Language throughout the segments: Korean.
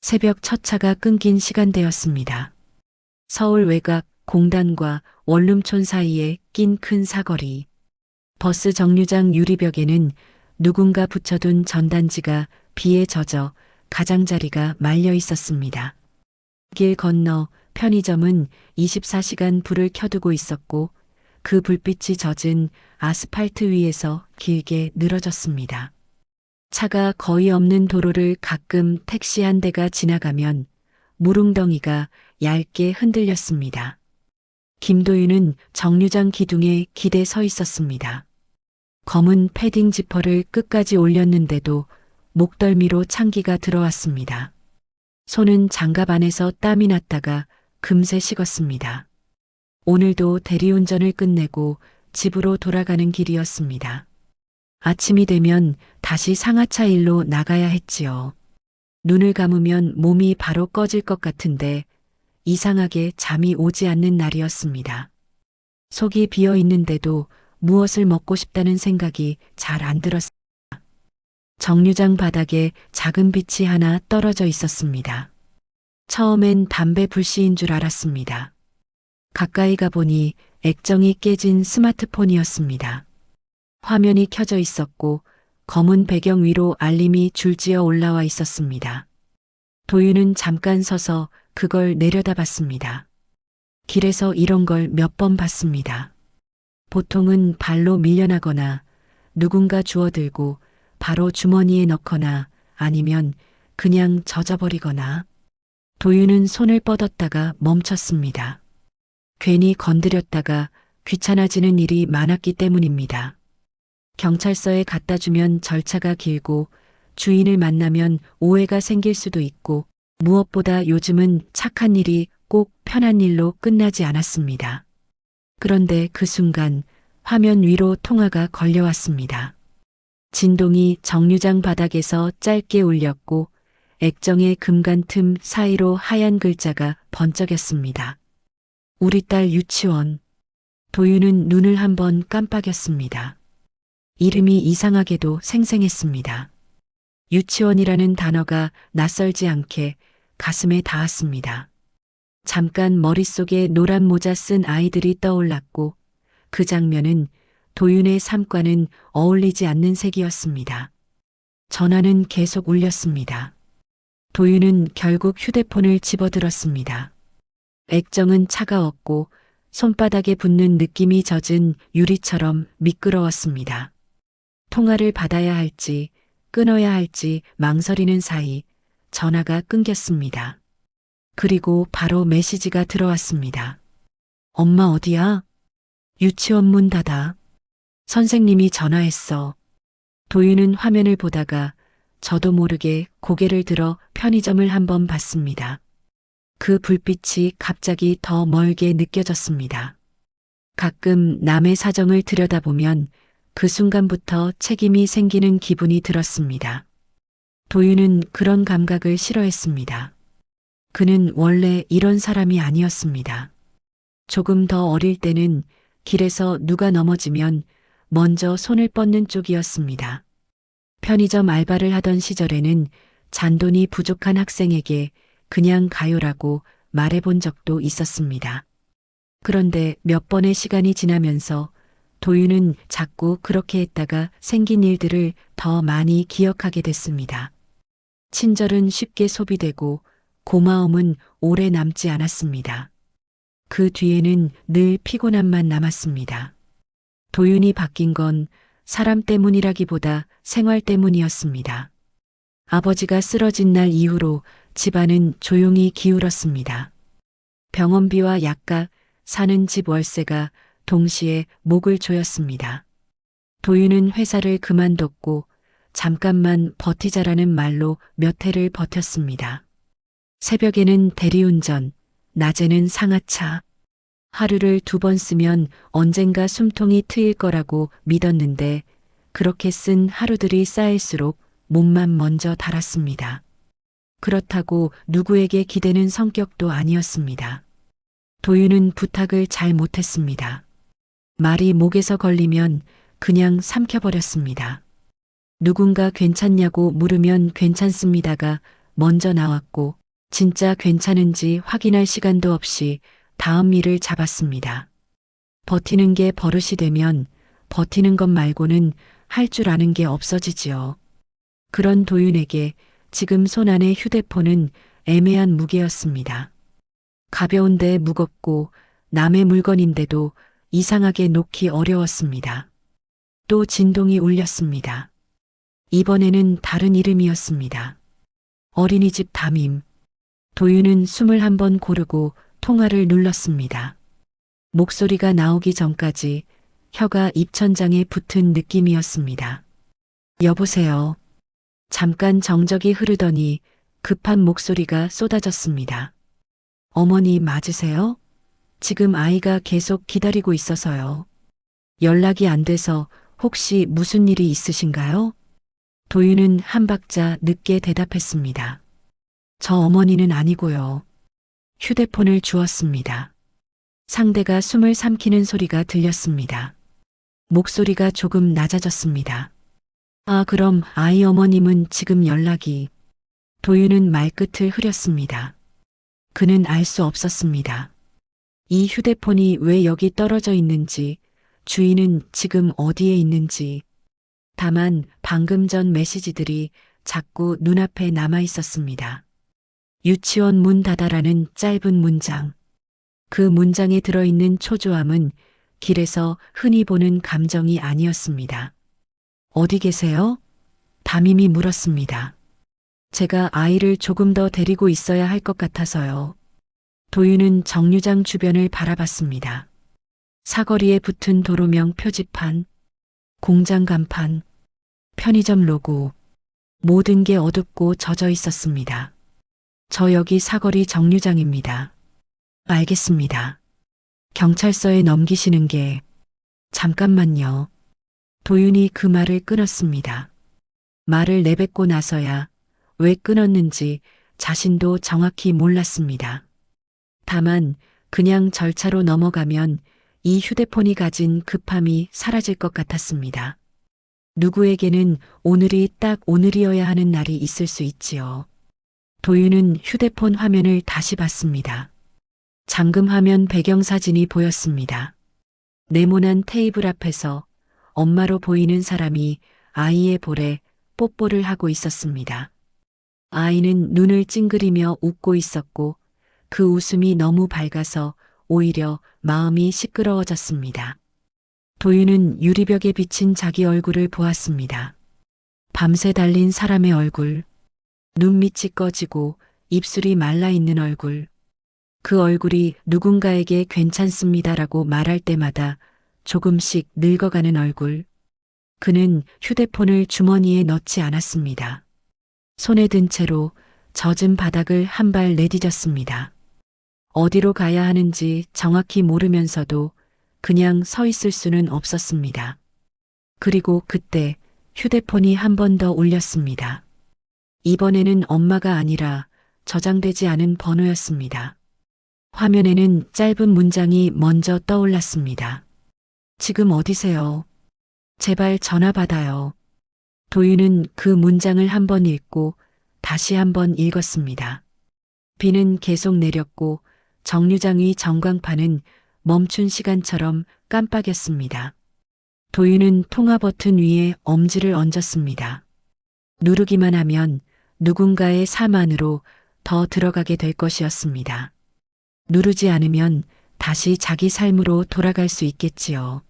새벽 첫 차가 끊긴 시간대였습니다. 서울 외곽 공단과 원룸촌 사이에 낀 큰 사거리. 버스 정류장 유리벽에는 누군가 붙여둔 전단지가 비에 젖어 가장자리가 말려 있었습니다. 길 건너 편의점은 24시간 불을 켜두고 있었고 그 불빛이 젖은 아스팔트 위에서 길게 늘어졌습니다. 차가 거의 없는 도로를 가끔 택시 한 대가 지나가면 무릉덩이가 얇게 흔들렸습니다. 김도윤은 정류장 기둥에 기대 서 있었습니다. 검은 패딩 지퍼를 끝까지 올렸는데도 목덜미로 찬기가 들어왔습니다. 손은 장갑 안에서 땀이 났다가 금세 식었습니다. 오늘도 대리운전을 끝내고 집으로 돌아가는 길이었습니다. 아침이 되면 다시 상하차 일로 나가야 했지요. 눈을 감으면 몸이 바로 꺼질 것 같은데 이상하게 잠이 오지 않는 날이었습니다. 속이 비어 있는데도 무엇을 먹고 싶다는 생각이 잘 안 들었습니다. 정류장 바닥에 작은 빛이 하나 떨어져 있었습니다. 처음엔 담배 불씨인 줄 알았습니다. 가까이 가보니 액정이 깨진 스마트폰이었습니다. 화면이 켜져 있었고 검은 배경 위로 알림이 줄지어 올라와 있었습니다. 도윤은 잠깐 서서 그걸 내려다봤습니다. 길에서 이런 걸 몇 번 봤습니다. 보통은 발로 밀려나거나 누군가 주워들고 바로 주머니에 넣거나 아니면 그냥 젖어버리거나. 도윤은 손을 뻗었다가 멈췄습니다. 괜히 건드렸다가 귀찮아지는 일이 많았기 때문입니다. 경찰서에 갖다 주면 절차가 길고 주인을 만나면 오해가 생길 수도 있고 무엇보다 요즘은 착한 일이 꼭 편한 일로 끝나지 않았습니다. 그런데 그 순간 화면 위로 통화가 걸려왔습니다. 진동이 정류장 바닥에서 짧게 울렸고 액정의 금간 틈 사이로 하얀 글자가 번쩍였습니다. 우리 딸 유치원. 도윤은 눈을 한번 깜빡였습니다. 이름이 이상하게도 생생했습니다. 유치원이라는 단어가 낯설지 않게 가슴에 닿았습니다. 잠깐 머릿속에 노란 모자 쓴 아이들이 떠올랐고 그 장면은 도윤의 삶과는 어울리지 않는 색이었습니다. 전화는 계속 울렸습니다. 도윤은 결국 휴대폰을 집어들었습니다. 액정은 차가웠고 손바닥에 붙는 느낌이 젖은 유리처럼 미끄러웠습니다. 통화를 받아야 할지 끊어야 할지 망설이는 사이 전화가 끊겼습니다. 그리고 바로 메시지가 들어왔습니다. 엄마 어디야? 유치원 문 닫아. 선생님이 전화했어. 도윤은 화면을 보다가 저도 모르게 고개를 들어 편의점을 한번 봤습니다. 그 불빛이 갑자기 더 멀게 느껴졌습니다. 가끔 남의 사정을 들여다보면 그 순간부터 책임이 생기는 기분이 들었습니다. 도윤은 그런 감각을 싫어했습니다. 그는 원래 이런 사람이 아니었습니다. 조금 더 어릴 때는 길에서 누가 넘어지면 먼저 손을 뻗는 쪽이었습니다. 편의점 알바를 하던 시절에는 잔돈이 부족한 학생에게 그냥 가요라고 말해본 적도 있었습니다. 그런데 몇 번의 시간이 지나면서 도윤은 자꾸 그렇게 했다가 생긴 일들을 더 많이 기억하게 됐습니다. 친절은 쉽게 소비되고 고마움은 오래 남지 않았습니다. 그 뒤에는 늘 피곤함만 남았습니다. 도윤이 바뀐 건 사람 때문이라기보다 생활 때문이었습니다. 아버지가 쓰러진 날 이후로 집안은 조용히 기울었습니다. 병원비와 약값, 사는 집 월세가 동시에 목을 조였습니다. 도윤은 회사를 그만뒀고 잠깐만 버티자라는 말로 몇 해를 버텼습니다. 새벽에는 대리운전, 낮에는 상하차. 하루를 2번 쓰면 언젠가 숨통이 트일 거라고 믿었는데 그렇게 쓴 하루들이 쌓일수록 몸만 먼저 달았습니다. 그렇다고 누구에게 기대는 성격도 아니었습니다. 도윤은 부탁을 잘 못했습니다. 말이 목에서 걸리면 그냥 삼켜버렸습니다. 누군가 괜찮냐고 물으면 괜찮습니다가 먼저 나왔고 진짜 괜찮은지 확인할 시간도 없이 다음 일을 잡았습니다. 버티는 게 버릇이 되면 버티는 것 말고는 할 줄 아는 게 없어지지요. 그런 도윤에게 지금 손안의 휴대폰은 애매한 무게였습니다. 가벼운데 무겁고 남의 물건인데도 이상하게 놓기 어려웠습니다. 또 진동이 울렸습니다. 이번에는 다른 이름이었습니다. 어린이집 담임. 도윤은 숨을 한번 고르고 통화를 눌렀습니다. 목소리가 나오기 전까지 혀가 입천장에 붙은 느낌이었습니다. 여보세요. 잠깐 정적이 흐르더니 급한 목소리가 쏟아졌습니다. 어머니 맞으세요? 지금 아이가 계속 기다리고 있어서요. 연락이 안 돼서 혹시 무슨 일이 있으신가요? 도윤은 한 박자 늦게 대답했습니다. 저 어머니는 아니고요. 휴대폰을 주었습니다. 상대가 숨을 삼키는 소리가 들렸습니다. 목소리가 조금 낮아졌습니다. 아, 그럼 아이 어머님은 지금 연락이... 도윤은 말끝을 흐렸습니다. 그는 알 수 없었습니다. 이 휴대폰이 왜 여기 떨어져 있는지, 주인은 지금 어디에 있는지. 다만 방금 전 메시지들이 자꾸 눈앞에 남아 있었습니다. 유치원 문 닫아라는 짧은 문장. 그 문장에 들어있는 초조함은 길에서 흔히 보는 감정이 아니었습니다. 어디 계세요? 담임이 물었습니다. 제가 아이를 조금 더 데리고 있어야 할 것 같아서요. 도윤은 정류장 주변을 바라봤습니다. 사거리에 붙은 도로명 표지판, 공장 간판, 편의점 로고, 모든 게 어둡고 젖어 있었습니다. 저 여기 사거리 정류장입니다. 알겠습니다. 경찰서에 넘기시는 게... 잠깐만요. 도윤이 그 말을 끊었습니다. 말을 내뱉고 나서야 왜 끊었는지 자신도 정확히 몰랐습니다. 다만 그냥 절차로 넘어가면 이 휴대폰이 가진 급함이 사라질 것 같았습니다. 누구에게는 오늘이 딱 오늘이어야 하는 날이 있을 수 있지요. 도윤은 휴대폰 화면을 다시 봤습니다. 잠금 화면 배경사진이 보였습니다. 네모난 테이블 앞에서 엄마로 보이는 사람이 아이의 볼에 뽀뽀를 하고 있었습니다. 아이는 눈을 찡그리며 웃고 있었고 그 웃음이 너무 밝아서 오히려 마음이 시끄러워졌습니다. 도윤은 유리벽에 비친 자기 얼굴을 보았습니다. 밤새 달린 사람의 얼굴, 눈밑이 꺼지고 입술이 말라있는 얼굴, 그 얼굴이 누군가에게 괜찮습니다라고 말할 때마다 조금씩 늙어가는 얼굴. 그는 휴대폰을 주머니에 넣지 않았습니다. 손에 든 채로 젖은 바닥을 한 발 내디뎠습니다. 어디로 가야 하는지 정확히 모르면서도 그냥 서 있을 수는 없었습니다. 그리고 그때 휴대폰이 한 번 더 울렸습니다. 이번에는 엄마가 아니라 저장되지 않은 번호였습니다. 화면에는 짧은 문장이 먼저 떠올랐습니다. 지금 어디세요? 제발 전화 받아요. 도윤은 그 문장을 한 번 읽고 다시 한 번 읽었습니다. 비는 계속 내렸고 정류장 위 전광판은 멈춘 시간처럼 깜빡였습니다. 도윤은 통화 버튼 위에 엄지를 얹었습니다. 누르기만 하면 누군가의 삶 안으로 더 들어가게 될 것이었습니다. 누르지 않으면 다시 자기 삶으로 돌아갈 수 있겠지요.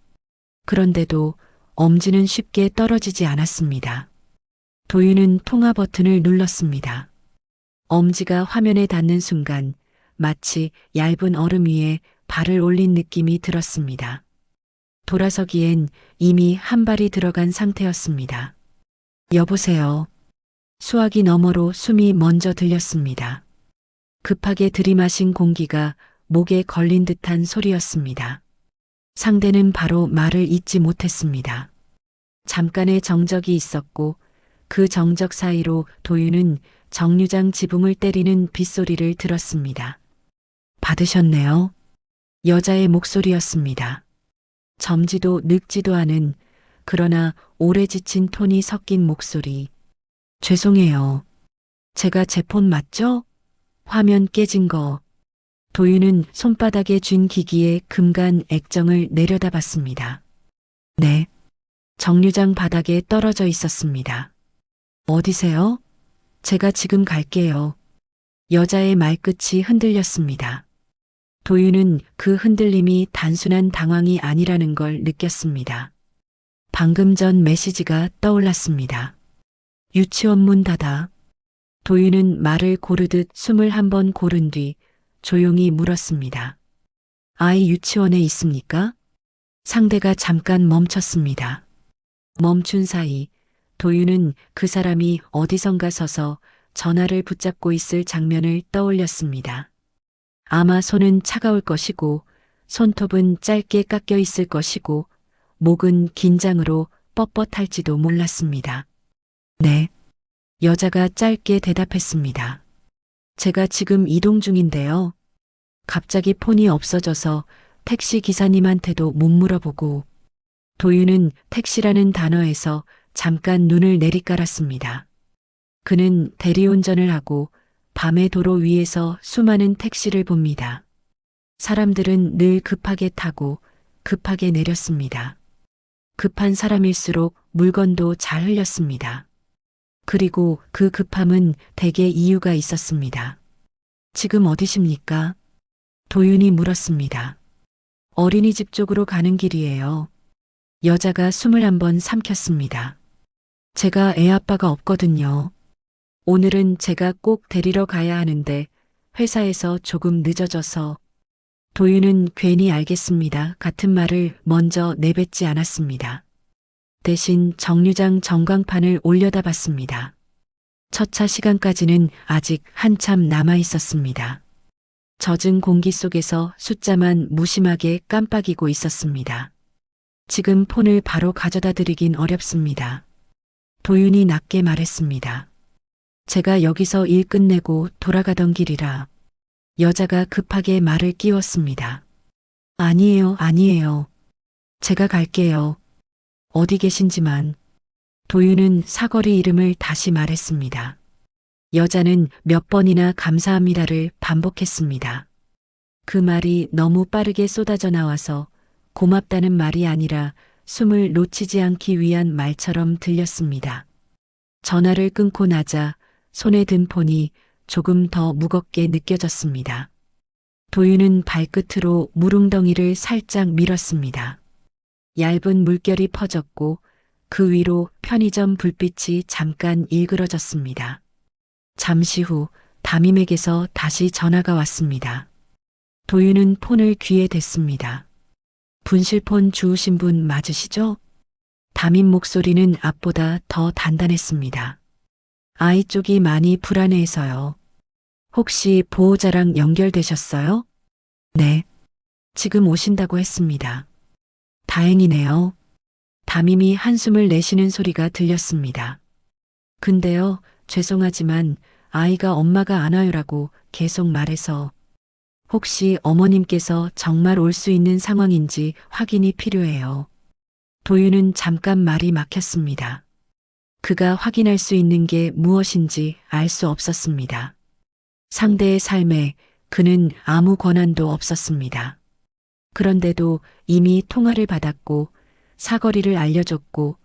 그런데도 엄지는 쉽게 떨어지지 않았습니다. 도윤은 통화 버튼을 눌렀습니다. 엄지가 화면에 닿는 순간 마치 얇은 얼음 위에 발을 올린 느낌이 들었습니다. 돌아서기엔 이미 한 발이 들어간 상태였습니다. 여보세요. 수화기 너머로 숨이 먼저 들렸습니다. 급하게 들이마신 공기가 목에 걸린 듯한 소리였습니다. 상대는 바로 말을 잇지 못했습니다. 잠깐의 정적이 있었고 그 정적 사이로 도윤은 정류장 지붕을 때리는 빗소리를 들었습니다. 받으셨네요. 여자의 목소리였습니다. 젊지도 늙지도 않은 그러나 오래 지친 톤이 섞인 목소리. 죄송해요. 제가 제 폰 맞죠? 화면 깨진 거. 도윤은 손바닥에 쥔 기기에 금간 액정을 내려다봤습니다. 네. 정류장 바닥에 떨어져 있었습니다. 어디세요? 제가 지금 갈게요. 여자의 말끝이 흔들렸습니다. 도윤은 그 흔들림이 단순한 당황이 아니라는 걸 느꼈습니다. 방금 전 메시지가 떠올랐습니다. 유치원 문 닫아. 도윤은 말을 고르듯 숨을 한 번 고른 뒤 조용히 물었습니다. 아이 유치원에 있습니까? 상대가 잠깐 멈췄습니다. 멈춘 사이 도윤은 그 사람이 어디선가 서서 전화를 붙잡고 있을 장면을 떠올렸습니다. 아마 손은 차가울 것이고 손톱은 짧게 깎여 있을 것이고 목은 긴장으로 뻣뻣할지도 몰랐습니다. 네. 여자가 짧게 대답했습니다. 제가 지금 이동 중인데요. 갑자기 폰이 없어져서 택시 기사님한테도 못 물어보고 도윤은 택시라는 단어에서 잠깐 눈을 내리깔았습니다. 그는 대리운전을 하고 밤의 도로 위에서 수많은 택시를 봅니다. 사람들은 늘 급하게 타고 급하게 내렸습니다. 급한 사람일수록 물건도 잘 흘렸습니다. 그리고 그 급함은 대개 이유가 있었습니다. 지금 어디십니까? 도윤이 물었습니다. 어린이집 쪽으로 가는 길이에요. 여자가 숨을 한번 삼켰습니다. 제가 애 아빠가 없거든요. 오늘은 제가 꼭 데리러 가야 하는데 회사에서 조금 늦어져서. 도윤은 괜히 알겠습니다 같은 말을 먼저 내뱉지 않았습니다. 대신 정류장 전광판을 올려다봤습니다. 첫차 시간까지는 아직 한참 남아 있었습니다. 젖은 공기 속에서 숫자만 무심하게 깜빡이고 있었습니다. 지금 폰을 바로 가져다 드리긴 어렵습니다. 도윤이 낮게 말했습니다. 제가 여기서 일 끝내고 돌아가던 길이라. 여자가 급하게 말을 끼웠습니다. 아니에요, 아니에요. 제가 갈게요. 어디 계신지만. 도윤은 사거리 이름을 다시 말했습니다. 여자는 몇 번이나 감사합니다를 반복했습니다. 그 말이 너무 빠르게 쏟아져 나와서 고맙다는 말이 아니라 숨을 놓치지 않기 위한 말처럼 들렸습니다. 전화를 끊고 나자 손에 든 폰이 조금 더 무겁게 느껴졌습니다. 도윤은 발끝으로 물웅덩이를 살짝 밀었습니다. 얇은 물결이 퍼졌고 그 위로 편의점 불빛이 잠깐 일그러졌습니다. 잠시 후 담임에게서 다시 전화가 왔습니다. 도윤은 폰을 귀에 댔습니다. 분실폰 주우신 분 맞으시죠? 담임 목소리는 앞보다 더 단단했습니다. 아이 쪽이 많이 불안해해서요. 혹시 보호자랑 연결되셨어요? 네. 지금 오신다고 했습니다. 다행이네요. 담임이 한숨을 내쉬는 소리가 들렸습니다. 근데요, 죄송하지만 아이가 엄마가 안 와요라고 계속 말해서 혹시 어머님께서 정말 올 수 있는 상황인지 확인이 필요해요. 도윤은 잠깐 말이 막혔습니다. 그가 확인할 수 있는 게 무엇인지 알 수 없었습니다. 상대의 삶에 그는 아무 권한도 없었습니다. 그런데도 이미 통화를 받았고 사거리를 알려줬고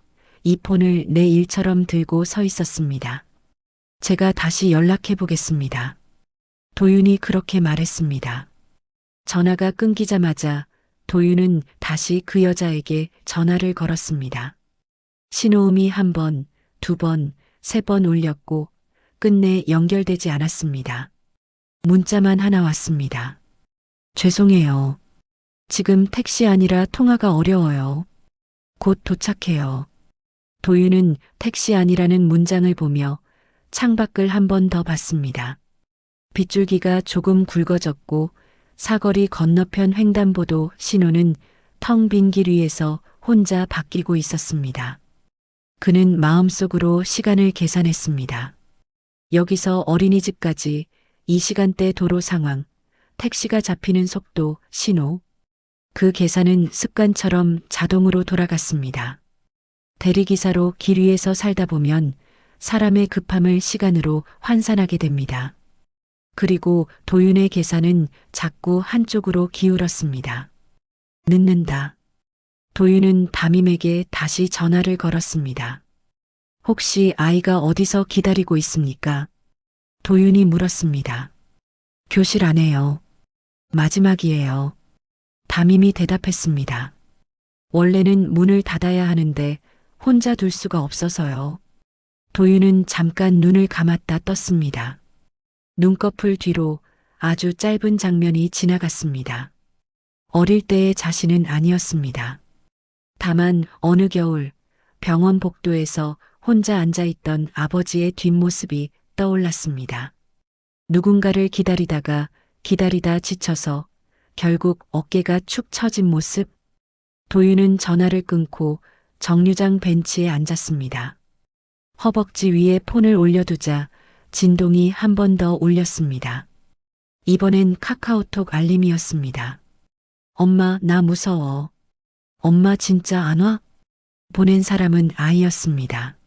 이 폰을 내 일처럼 들고 서 있었습니다. 제가 다시 연락해 보겠습니다. 도윤이 그렇게 말했습니다. 전화가 끊기자마자 도윤은 다시 그 여자에게 전화를 걸었습니다. 신호음이 한 번, 두 번, 세 번 울렸고 끝내 연결되지 않았습니다. 문자만 하나 왔습니다. 죄송해요. 지금 택시 아니라 통화가 어려워요. 곧 도착해요. 도윤은 택시 아니라는 문장을 보며 창밖을 한 번 더 봤습니다. 빗줄기가 조금 굵어졌고 사거리 건너편 횡단보도 신호는 텅 빈 길 위에서 혼자 바뀌고 있었습니다. 그는 마음속으로 시간을 계산했습니다. 여기서 어린이집까지 이 시간대 도로 상황, 택시가 잡히는 속도, 신호. 그 계산은 습관처럼 자동으로 돌아갔습니다. 대리기사로 길 위에서 살다 보면 사람의 급함을 시간으로 환산하게 됩니다. 그리고 도윤의 계산은 자꾸 한쪽으로 기울었습니다. 늦는다. 도윤은 담임에게 다시 전화를 걸었습니다. 혹시 아이가 어디서 기다리고 있습니까? 도윤이 물었습니다. 교실 안에요. 마지막이에요. 담임이 대답했습니다. 원래는 문을 닫아야 하는데 혼자 둘 수가 없어서요. 도윤은 잠깐 눈을 감았다 떴습니다. 눈꺼풀 뒤로 아주 짧은 장면이 지나갔습니다. 어릴 때의 자신은 아니었습니다. 다만 어느 겨울 병원 복도에서 혼자 앉아있던 아버지의 뒷모습이 떠올랐습니다. 누군가를 기다리다가 기다리다 지쳐서 결국 어깨가 축 처진 모습. 도윤은 전화를 끊고 정류장 벤치에 앉았습니다. 허벅지 위에 폰을 올려두자 진동이 한 번 더 울렸습니다. 이번엔 카카오톡 알림이었습니다. 엄마, 나 무서워. 엄마 진짜 안 와? 보낸 사람은 아이였습니다.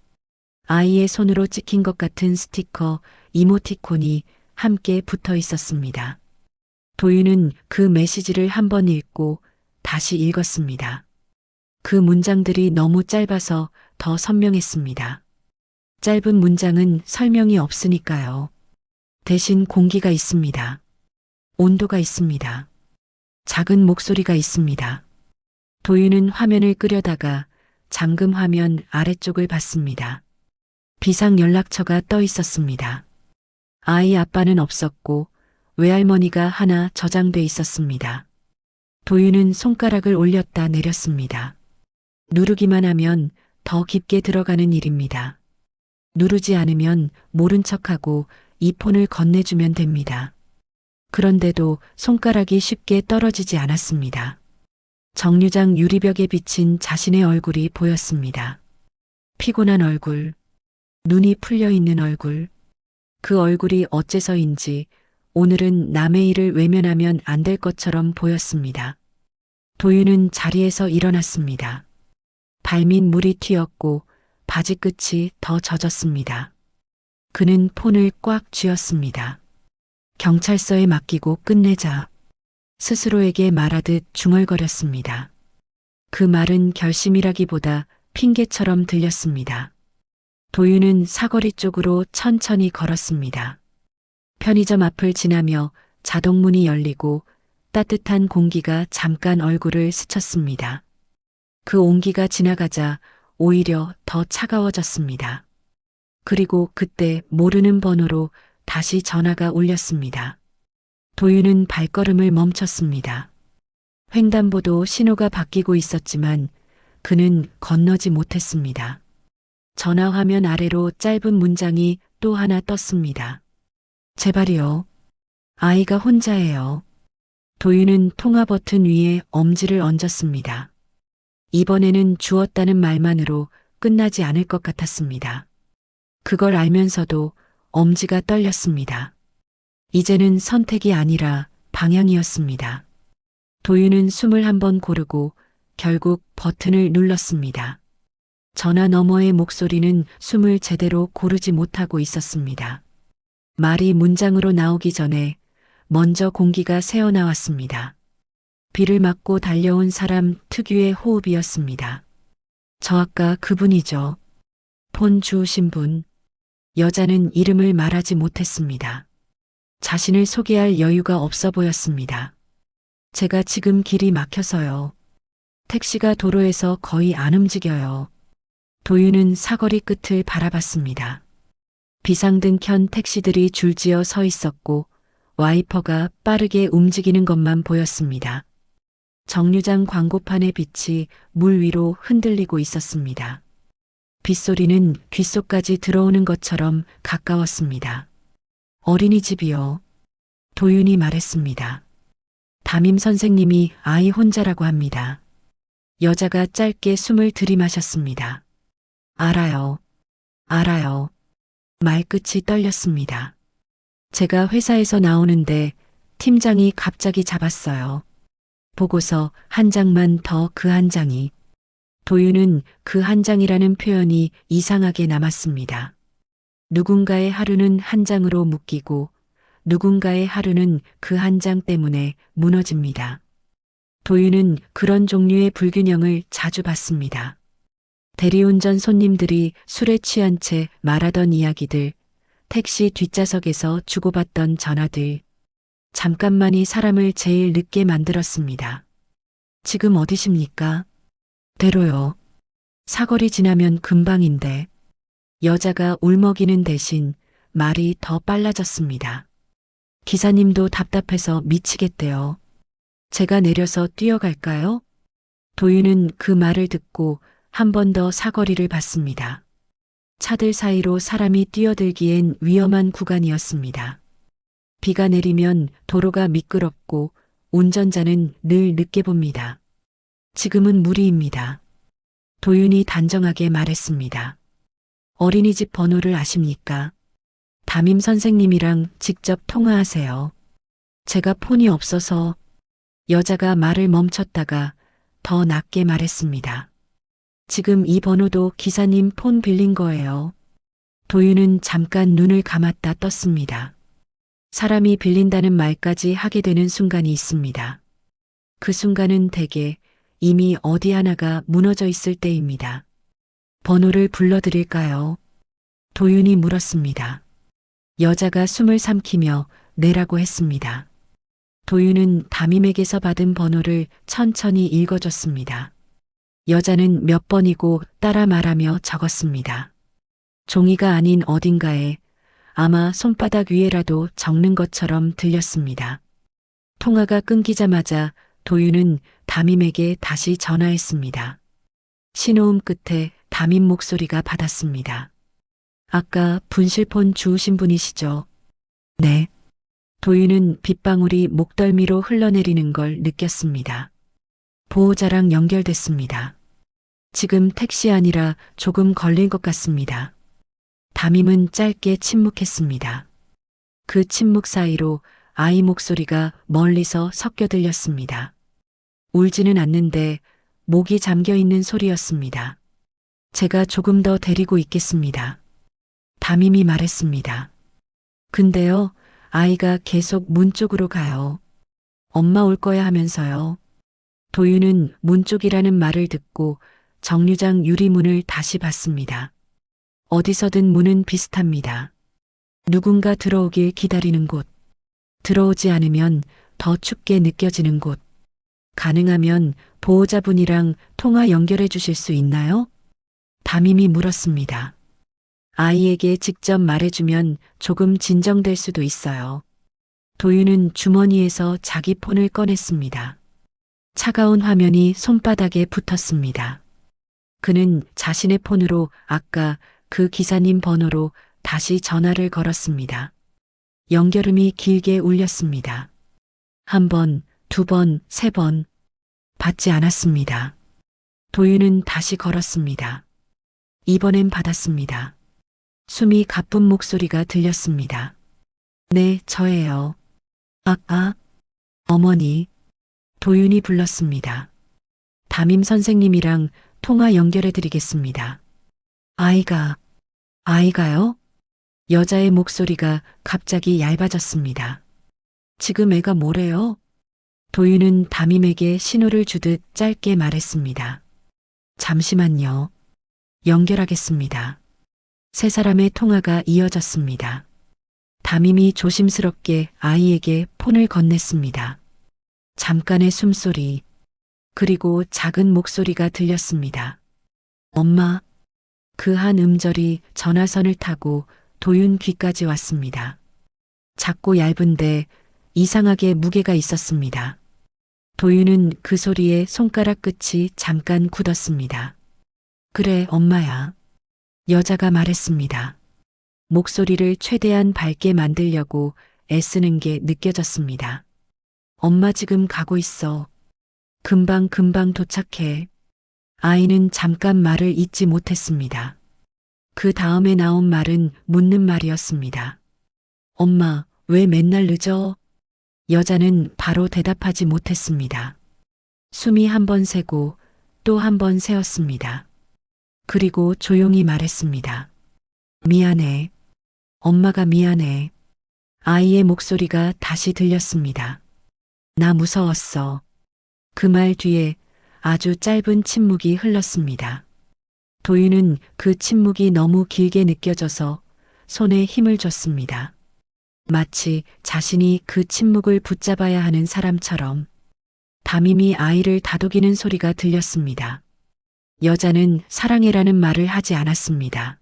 아이의 손으로 찍힌 것 같은 스티커, 이모티콘이 함께 붙어 있었습니다. 도윤은 그 메시지를 한 번 읽고 다시 읽었습니다. 그 문장들이 너무 짧아서 더 선명했습니다. 짧은 문장은 설명이 없으니까요. 대신 공기가 있습니다. 온도가 있습니다. 작은 목소리가 있습니다. 도윤은 화면을 끄려다가 잠금 화면 아래쪽을 봤습니다. 비상 연락처가 떠 있었습니다. 아이 아빠는 없었고 외할머니가 하나 저장돼 있었습니다. 도윤은 손가락을 올렸다 내렸습니다. 누르기만 하면 더 깊게 들어가는 일입니다. 누르지 않으면 모른 척하고 이 폰을 건네주면 됩니다. 그런데도 손가락이 쉽게 떨어지지 않았습니다. 정류장 유리벽에 비친 자신의 얼굴이 보였습니다. 피곤한 얼굴, 눈이 풀려 있는 얼굴. 그 얼굴이 어째서인지 오늘은 남의 일을 외면하면 안 될 것처럼 보였습니다. 도윤은 자리에서 일어났습니다. 발밑 물이 튀었고 바지 끝이 더 젖었습니다. 그는 폰을 꽉 쥐었습니다. 경찰서에 맡기고 끝내자. 스스로에게 말하듯 중얼거렸습니다. 그 말은 결심이라기보다 핑계처럼 들렸습니다. 도윤은 사거리 쪽으로 천천히 걸었습니다. 편의점 앞을 지나며 자동문이 열리고 따뜻한 공기가 잠깐 얼굴을 스쳤습니다. 그 온기가 지나가자 오히려 더 차가워졌습니다. 그리고 그때 모르는 번호로 다시 전화가 울렸습니다. 도윤은 발걸음을 멈췄습니다. 횡단보도 신호가 바뀌고 있었지만 그는 건너지 못했습니다. 전화 화면 아래로 짧은 문장이 또 하나 떴습니다. 제발이요. 아이가 혼자예요. 도윤은 통화 버튼 위에 엄지를 얹었습니다. 이번에는 주었다는 말만으로 끝나지 않을 것 같았습니다. 그걸 알면서도 엄지가 떨렸습니다. 이제는 선택이 아니라 방향이었습니다. 도윤은 숨을 한번 고르고 결국 버튼을 눌렀습니다. 전화 너머의 목소리는 숨을 제대로 고르지 못하고 있었습니다. 말이 문장으로 나오기 전에 먼저 공기가 새어나왔습니다. 비를 맞고 달려온 사람 특유의 호흡이었습니다. 저 아까 그분이죠. 폰 주우신 분. 여자는 이름을 말하지 못했습니다. 자신을 소개할 여유가 없어 보였습니다. 제가 지금 길이 막혀서요. 택시가 도로에서 거의 안 움직여요. 도윤은 사거리 끝을 바라봤습니다. 비상등 켠 택시들이 줄지어 서 있었고 와이퍼가 빠르게 움직이는 것만 보였습니다. 정류장 광고판의 빛이 물 위로 흔들리고 있었습니다. 빗소리는 귓속까지 들어오는 것처럼 가까웠습니다. 어린이집이요. 도윤이 말했습니다. 담임 선생님이 아이 혼자라고 합니다. 여자가 짧게 숨을 들이마셨습니다. 알아요. 알아요. 말끝이 떨렸습니다. 제가 회사에서 나오는데 팀장이 갑자기 잡았어요. 보고서 한 장만 더 그 한 장이. 도윤은 그 한 장이라는 표현이 이상하게 남았습니다. 누군가의 하루는 한 장으로 묶이고 누군가의 하루는 그 한 장 때문에 무너집니다. 도윤은 그런 종류의 불균형을 자주 봤습니다. 대리운전 손님들이 술에 취한 채 말하던 이야기들, 택시 뒷좌석에서 주고받던 전화들, 잠깐만이 사람을 제일 늦게 만들었습니다. 지금 어디십니까? 대로요. 사거리 지나면 금방인데. 여자가 울먹이는 대신 말이 더 빨라졌습니다. 기사님도 답답해서 미치겠대요. 제가 내려서 뛰어갈까요? 도윤은 그 말을 듣고 한 번 더 사거리를 봤습니다. 차들 사이로 사람이 뛰어들기엔 위험한 구간이었습니다. 비가 내리면 도로가 미끄럽고 운전자는 늘 늦게 봅니다. 지금은 무리입니다. 도윤이 단정하게 말했습니다. 어린이집 번호를 아십니까? 담임 선생님이랑 직접 통화하세요. 제가 폰이 없어서. 여자가 말을 멈췄다가 더 낮게 말했습니다. 지금 이 번호도 기사님 폰 빌린 거예요. 도윤은 잠깐 눈을 감았다 떴습니다. 사람이 빌린다는 말까지 하게 되는 순간이 있습니다. 그 순간은 대개 이미 어디 하나가 무너져 있을 때입니다. 번호를 불러드릴까요? 도윤이 물었습니다. 여자가 숨을 삼키며 내라고 했습니다. 도윤은 담임에게서 받은 번호를 천천히 읽어줬습니다. 여자는 몇 번이고 따라 말하며 적었습니다. 종이가 아닌 어딘가에 아마 손바닥 위에라도 적는 것처럼 들렸습니다. 통화가 끊기자마자 도윤은 담임에게 다시 전화했습니다. 신호음 끝에 담임 목소리가 받았습니다. 아까 분실폰 주우신 분이시죠? 네. 도윤은 빗방울이 목덜미로 흘러내리는 걸 느꼈습니다. 보호자랑 연결됐습니다. 지금 택시 아니라 조금 걸릴 것 같습니다. 담임은 짧게 침묵했습니다. 그 침묵 사이로 아이 목소리가 멀리서 섞여 들렸습니다. 울지는 않는데 목이 잠겨 있는 소리였습니다. 제가 조금 더 데리고 있겠습니다. 담임이 말했습니다. 근데요, 아이가 계속 문 쪽으로 가요. 엄마 올 거야 하면서요. 도윤은 문 쪽이라는 말을 듣고 정류장 유리문을 다시 봤습니다. 어디서든 문은 비슷합니다. 누군가 들어오길 기다리는 곳. 들어오지 않으면 더 춥게 느껴지는 곳. 가능하면 보호자분이랑 통화 연결해 주실 수 있나요? 담임이 물었습니다. 아이에게 직접 말해주면 조금 진정될 수도 있어요. 도윤은 주머니에서 자기 폰을 꺼냈습니다. 차가운 화면이 손바닥에 붙었습니다. 그는 자신의 폰으로 아까 그 기사님 번호로 다시 전화를 걸었습니다. 연결음이 길게 울렸습니다. 한 번, 두 번, 세 번. 받지 않았습니다. 도윤은 다시 걸었습니다. 이번엔 받았습니다. 숨이 가쁜 목소리가 들렸습니다. 네, 저예요. 어머니. 도윤이 불렀습니다. 담임 선생님이랑 통화 연결해 드리겠습니다. 아이가요? 여자의 목소리가 갑자기 얇아졌습니다. 지금 애가 뭐래요? 도윤은 담임에게 신호를 주듯 짧게 말했습니다. 잠시만요. 연결하겠습니다. 세 사람의 통화가 이어졌습니다. 담임이 조심스럽게 아이에게 폰을 건넸습니다. 잠깐의 숨소리, 그리고 작은 목소리가 들렸습니다. 엄마. 그 한 음절이 전화선을 타고 도윤 귀까지 왔습니다. 작고 얇은데 이상하게 무게가 있었습니다. 도윤은 그 소리에 손가락 끝이 잠깐 굳었습니다. 그래, 엄마야. 여자가 말했습니다. 목소리를 최대한 밝게 만들려고 애쓰는 게 느껴졌습니다. 엄마 지금 가고 있어. 금방 도착해. 아이는 잠깐 말을 잇지 못했습니다. 그 다음에 나온 말은 묻는 말이었습니다. 엄마, 왜 맨날 늦어? 여자는 바로 대답하지 못했습니다. 숨이 한 번 새고 또 한 번 새었습니다. 그리고 조용히 말했습니다. 미안해. 엄마가 미안해. 아이의 목소리가 다시 들렸습니다. 나 무서웠어. 그 말 뒤에 아주 짧은 침묵이 흘렀습니다. 도윤은 그 침묵이 너무 길게 느껴져서 손에 힘을 줬습니다. 마치 자신이 그 침묵을 붙잡아야 하는 사람처럼 담임이 아이를 다독이는 소리가 들렸습니다. 여자는 사랑해라는 말을 하지 않았습니다.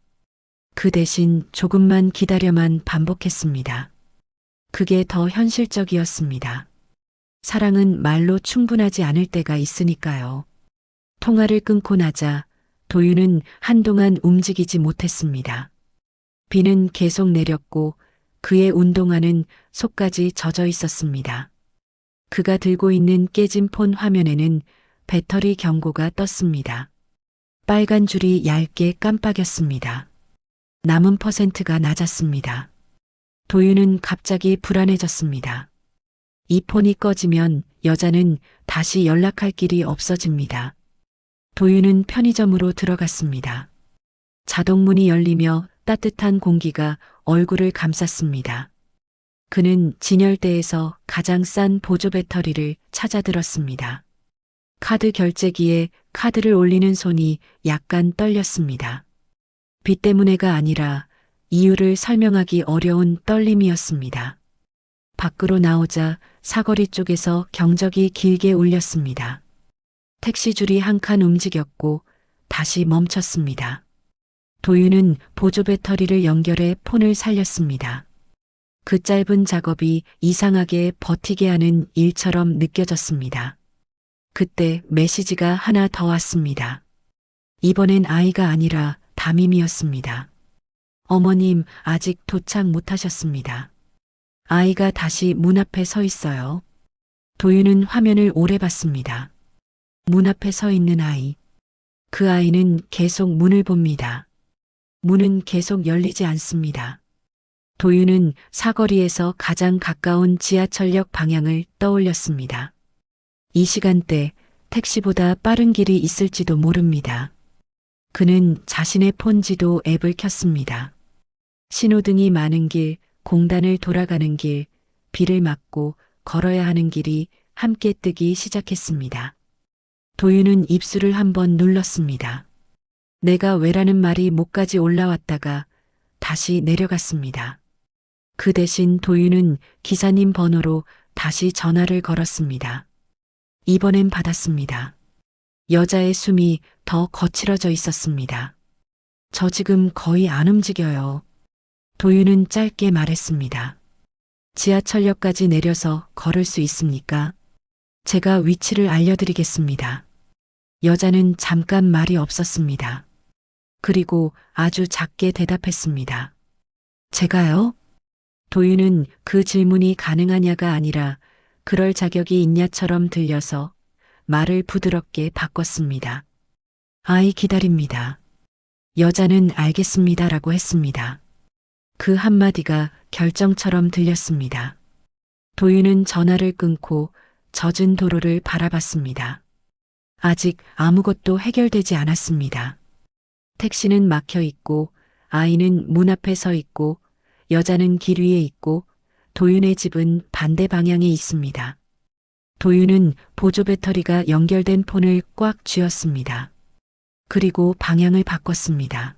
그 대신 조금만 기다려만 반복했습니다. 그게 더 현실적이었습니다. 사랑은 말로 충분하지 않을 때가 있으니까요. 통화를 끊고 나자 도윤은 한동안 움직이지 못했습니다. 비는 계속 내렸고 그의 운동화는 속까지 젖어 있었습니다. 그가 들고 있는 깨진 폰 화면에는 배터리 경고가 떴습니다. 빨간 줄이 얇게 깜빡였습니다. 남은 퍼센트가 낮았습니다. 도윤은 갑자기 불안해졌습니다. 이 폰이 꺼지면 여자는 다시 연락할 길이 없어집니다. 도윤은 편의점으로 들어갔습니다. 자동문이 열리며 따뜻한 공기가 얼굴을 감쌌습니다. 그는 진열대에서 가장 싼 보조 배터리를 찾아들었습니다. 카드 결제기에 카드를 올리는 손이 약간 떨렸습니다. 비 때문에가 아니라 이유를 설명하기 어려운 떨림이었습니다. 밖으로 나오자 사거리 쪽에서 경적이 길게 울렸습니다. 택시줄이 한 칸 움직였고 다시 멈췄습니다. 도윤은 보조 배터리를 연결해 폰을 살렸습니다. 그 짧은 작업이 이상하게 버티게 하는 일처럼 느껴졌습니다. 그때 메시지가 하나 더 왔습니다. 이번엔 아이가 아니라 담임이었습니다. 어머님, 아직 도착 못하셨습니다. 아이가 다시 문 앞에 서 있어요. 도윤은 화면을 오래 봤습니다. 문 앞에 서 있는 아이. 그 아이는 계속 문을 봅니다. 문은 계속 열리지 않습니다. 도윤은 사거리에서 가장 가까운 지하철역 방향을 떠올렸습니다. 이 시간대 택시보다 빠른 길이 있을지도 모릅니다. 그는 자신의 폰 지도 앱을 켰습니다. 신호등이 많은 길, 공단을 돌아가는 길, 비를 맞고 걸어야 하는 길이 함께 뜨기 시작했습니다. 도윤은 입술을 한번 눌렀습니다. 내가 왜라는 말이 목까지 올라왔다가 다시 내려갔습니다. 그 대신 도윤은 기사님 번호로 다시 전화를 걸었습니다. 이번엔 받았습니다. 여자의 숨이 더 거칠어져 있었습니다. 저 지금 거의 안 움직여요. 도윤은 짧게 말했습니다. 지하철역까지 내려서 걸을 수 있습니까? 제가 위치를 알려드리겠습니다. 여자는 잠깐 말이 없었습니다. 그리고 아주 작게 대답했습니다. 제가요? 도윤은 그 질문이 가능하냐가 아니라 그럴 자격이 있냐처럼 들려서 말을 부드럽게 바꿨습니다. 아이 기다립니다. 여자는 알겠습니다라고 했습니다. 그 한마디가 결정처럼 들렸습니다. 도윤은 전화를 끊고 젖은 도로를 바라봤습니다. 아직 아무것도 해결되지 않았습니다. 택시는 막혀 있고 아이는 문 앞에 서 있고 여자는 길 위에 있고 도윤의 집은 반대 방향에 있습니다. 도윤은 보조 배터리가 연결된 폰을 꽉 쥐었습니다. 그리고 방향을 바꿨습니다.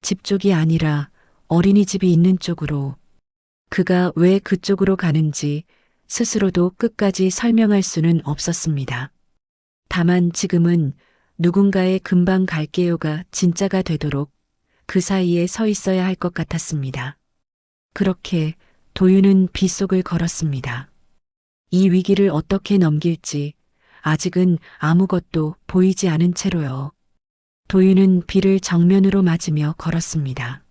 집 쪽이 아니라 어린이집이 있는 쪽으로. 그가 왜 그쪽으로 가는지 스스로도 끝까지 설명할 수는 없었습니다. 다만 지금은 누군가의 금방 갈게요가 진짜가 되도록 그 사이에 서 있어야 할 것 같았습니다. 그렇게 도윤은 빗속을 걸었습니다. 이 위기를 어떻게 넘길지 아직은 아무것도 보이지 않은 채로요. 도윤은 비를 정면으로 맞으며 걸었습니다.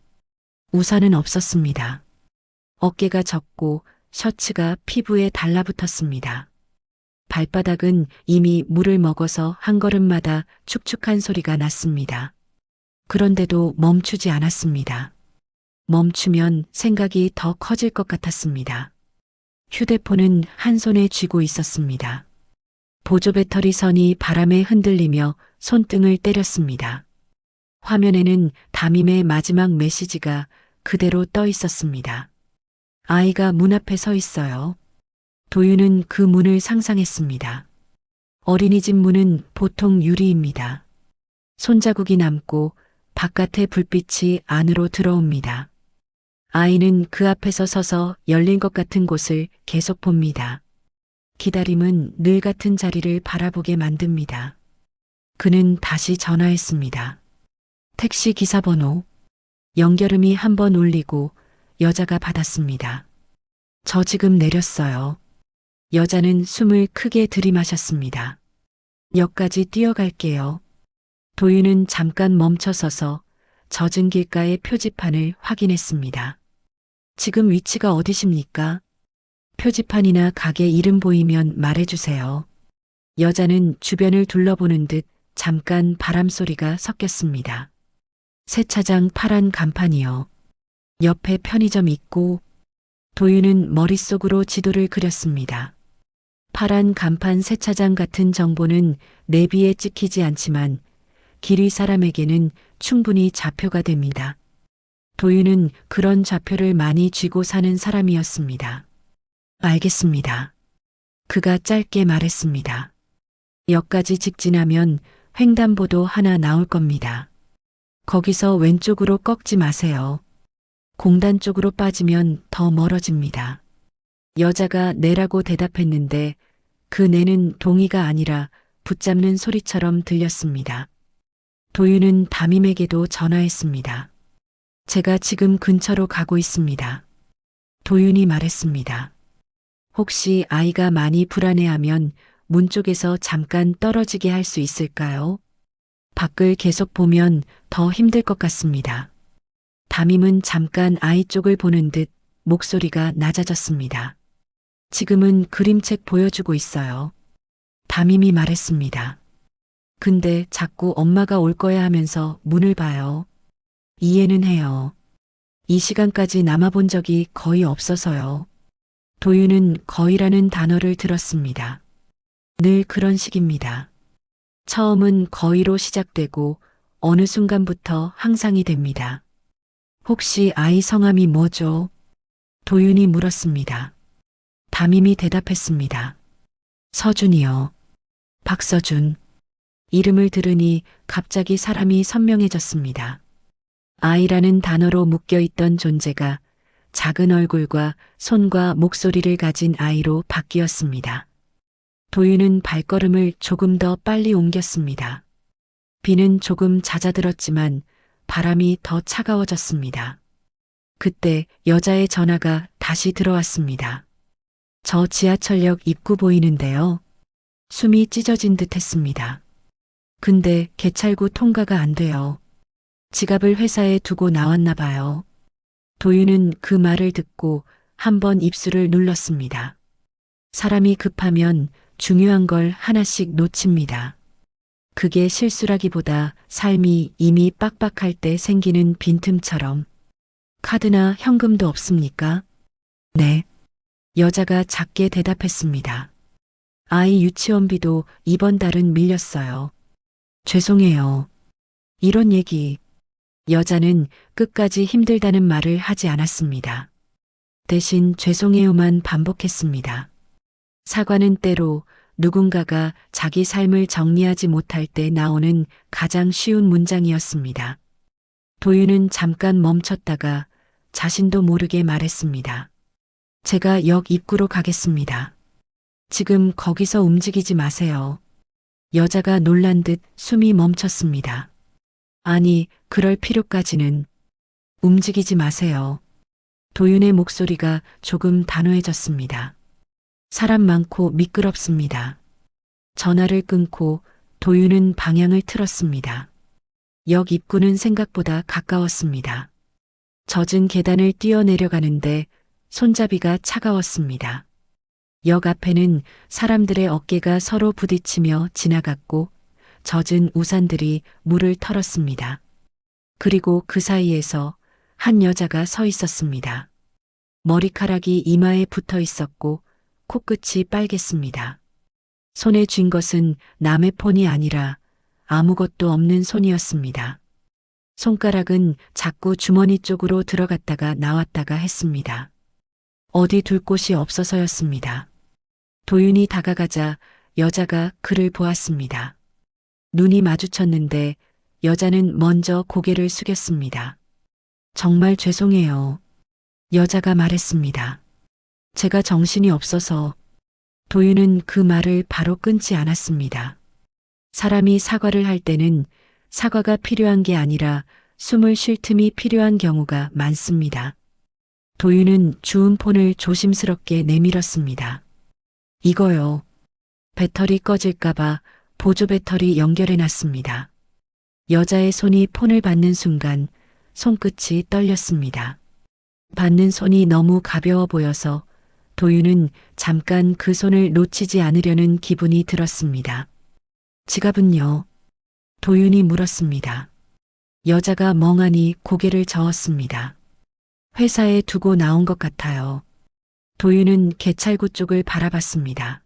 우산은 없었습니다. 어깨가 젖고 셔츠가 피부에 달라붙었습니다. 발바닥은 이미 물을 먹어서 한 걸음마다 축축한 소리가 났습니다. 그런데도 멈추지 않았습니다. 멈추면 생각이 더 커질 것 같았습니다. 휴대폰은 한 손에 쥐고 있었습니다. 보조 배터리 선이 바람에 흔들리며 손등을 때렸습니다. 화면에는 담임의 마지막 메시지가 그대로 떠 있었습니다. 아이가 문 앞에 서 있어요. 도윤은 그 문을 상상했습니다. 어린이집 문은 보통 유리입니다. 손자국이 남고 바깥의 불빛이 안으로 들어옵니다. 아이는 그 앞에서 서서 열린 것 같은 곳을 계속 봅니다. 기다림은 늘 같은 자리를 바라보게 만듭니다. 그는 다시 전화했습니다. 택시 기사 번호. 연결음이 한 번 울리고 여자가 받았습니다. 저 지금 내렸어요. 여자는 숨을 크게 들이마셨습니다. 역까지 뛰어갈게요. 도윤은 잠깐 멈춰서서 젖은 길가의 표지판을 확인했습니다. 지금 위치가 어디십니까? 표지판이나 가게 이름 보이면 말해주세요. 여자는 주변을 둘러보는 듯 잠깐 바람소리가 섞였습니다. 세차장 파란 간판이요. 옆에 편의점 있고. 도윤은 머릿속으로 지도를 그렸습니다. 파란 간판 세차장 같은 정보는 내비에 찍히지 않지만 길 위 사람에게는 충분히 좌표가 됩니다. 도윤은 그런 좌표를 많이 쥐고 사는 사람이었습니다. 알겠습니다. 그가 짧게 말했습니다. 역까지 직진하면 횡단보도 하나 나올 겁니다. 거기서 왼쪽으로 꺾지 마세요. 공단 쪽으로 빠지면 더 멀어집니다. 여자가 네라고 대답했는데 그 네는 동의가 아니라 붙잡는 소리처럼 들렸습니다. 도윤은 담임에게도 전화했습니다. 제가 지금 근처로 가고 있습니다. 도윤이 말했습니다. 혹시 아이가 많이 불안해하면 문 쪽에서 잠깐 떨어지게 할 수 있을까요? 밖을 계속 보면 더 힘들 것 같습니다. 담임은 잠깐 아이 쪽을 보는 듯 목소리가 낮아졌습니다. 지금은 그림책 보여주고 있어요. 담임이 말했습니다. 근데 자꾸 엄마가 올 거야 하면서 문을 봐요. 이해는 해요. 이 시간까지 남아본 적이 거의 없어서요. 도윤은 거의라는 단어를 들었습니다. 늘 그런 식입니다. 처음은 거의로 시작되고 어느 순간부터 항상이 됩니다. 혹시 아이 성함이 뭐죠? 도윤이 물었습니다. 담임이 대답했습니다. 서준이요. 박서준. 이름을 들으니 갑자기 사람이 선명해졌습니다. 아이라는 단어로 묶여있던 존재가 작은 얼굴과 손과 목소리를 가진 아이로 바뀌었습니다. 도윤은 발걸음을 조금 더 빨리 옮겼습니다. 비는 조금 잦아들었지만 바람이 더 차가워졌습니다. 그때 여자의 전화가 다시 들어왔습니다. 저 지하철역 입구 보이는데요. 숨이 찢어진 듯 했습니다. 근데 개찰구 통과가 안 돼요. 지갑을 회사에 두고 나왔나 봐요. 도윤은 그 말을 듣고 한번 입술을 눌렀습니다. 사람이 급하면 중요한 걸 하나씩 놓칩니다. 그게 실수라기보다 삶이 이미 빡빡할 때 생기는 빈틈처럼. 카드나 현금도 없습니까? 네. 여자가 작게 대답했습니다. 아이 유치원비도 이번 달은 밀렸어요. 죄송해요. 이런 얘기. 여자는 끝까지 힘들다는 말을 하지 않았습니다. 대신 죄송해요만 반복했습니다. 사과는 때로 누군가가 자기 삶을 정리하지 못할 때 나오는 가장 쉬운 문장이었습니다. 도윤은 잠깐 멈췄다가 자신도 모르게 말했습니다. 제가 역 입구로 가겠습니다. 지금 거기서 움직이지 마세요. 여자가 놀란 듯 숨이 멈췄습니다. 아니, 그럴 필요까지는. 움직이지 마세요. 도윤의 목소리가 조금 단호해졌습니다. 사람 많고 미끄럽습니다. 전화를 끊고 도윤은 방향을 틀었습니다. 역 입구는 생각보다 가까웠습니다. 젖은 계단을 뛰어내려가는데 손잡이가 차가웠습니다. 역 앞에는 사람들의 어깨가 서로 부딪히며 지나갔고 젖은 우산들이 물을 털었습니다. 그리고 그 사이에서 한 여자가 서 있었습니다. 머리카락이 이마에 붙어 있었고 코끝이 빨갰습니다. 손에 쥔 것은 남의 폰이 아니라 아무것도 없는 손이었습니다. 손가락은 자꾸 주머니 쪽으로 들어갔다가 나왔다가 했습니다. 어디 둘 곳이 없어서였습니다. 도윤이 다가가자 여자가 그를 보았습니다. 눈이 마주쳤는데 여자는 먼저 고개를 숙였습니다. 정말 죄송해요. 여자가 말했습니다. 제가 정신이 없어서. 도윤은 그 말을 바로 끊지 않았습니다. 사람이 사과를 할 때는 사과가 필요한 게 아니라 숨을 쉴 틈이 필요한 경우가 많습니다. 도윤은 주운 폰을 조심스럽게 내밀었습니다. 이거요. 배터리 꺼질까봐 보조 배터리 연결해 놨습니다. 여자의 손이 폰을 받는 순간 손끝이 떨렸습니다. 받는 손이 너무 가벼워 보여서 도윤은 잠깐 그 손을 놓치지 않으려는 기분이 들었습니다. 지갑은요? 도윤이 물었습니다. 여자가 멍하니 고개를 저었습니다. 회사에 두고 나온 것 같아요. 도윤은 개찰구 쪽을 바라봤습니다.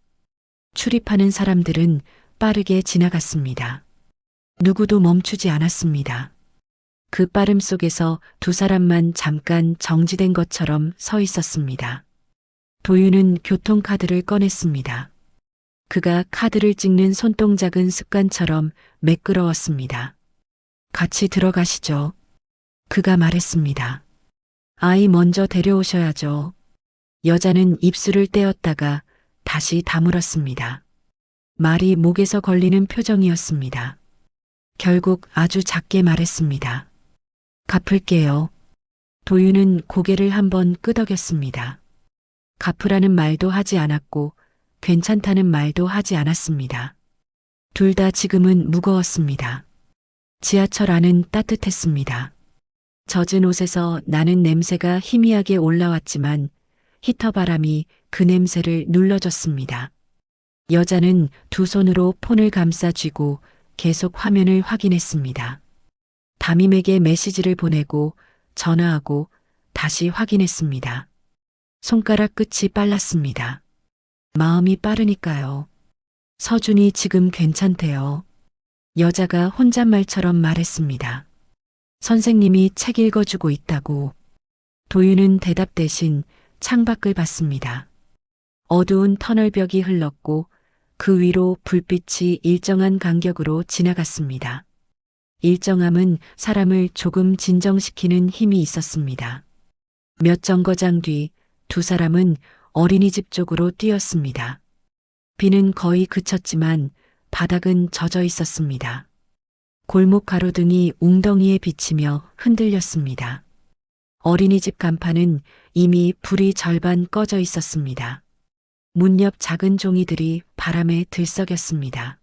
출입하는 사람들은 빠르게 지나갔습니다. 누구도 멈추지 않았습니다. 그 빠름 속에서 두 사람만 잠깐 정지된 것처럼 서 있었습니다. 도윤은 교통카드를 꺼냈습니다. 그가 카드를 찍는 손동작은 습관처럼 매끄러웠습니다. 같이 들어가시죠. 그가 말했습니다. 아이 먼저 데려오셔야죠. 여자는 입술을 떼었다가 다시 다물었습니다. 말이 목에서 걸리는 표정이었습니다. 결국 아주 작게 말했습니다. 갚을게요. 도윤은 고개를 한번 끄덕였습니다. 갚으라는 말도 하지 않았고 괜찮다는 말도 하지 않았습니다. 둘 다 지금은 무거웠습니다. 지하철 안은 따뜻했습니다. 젖은 옷에서 나는 냄새가 희미하게 올라왔지만 히터 바람이 그 냄새를 눌러줬습니다. 여자는 두 손으로 폰을 감싸 쥐고 계속 화면을 확인했습니다. 담임에게 메시지를 보내고 전화하고 다시 확인했습니다. 손가락 끝이 빨랐습니다. 마음이 빠르니까요. 서준이 지금 괜찮대요. 여자가 혼잣말처럼 말했습니다. 선생님이 책 읽어주고 있다고. 도윤은 대답 대신 창밖을 봤습니다. 어두운 터널벽이 흘렀고 그 위로 불빛이 일정한 간격으로 지나갔습니다. 일정함은 사람을 조금 진정시키는 힘이 있었습니다. 몇 정거장 뒤 두 사람은 어린이집 쪽으로 뛰었습니다. 비는 거의 그쳤지만 바닥은 젖어 있었습니다. 골목 가로등이 웅덩이에 비치며 흔들렸습니다. 어린이집 간판은 이미 불이 절반 꺼져 있었습니다. 문 옆 작은 종이들이 바람에 들썩였습니다.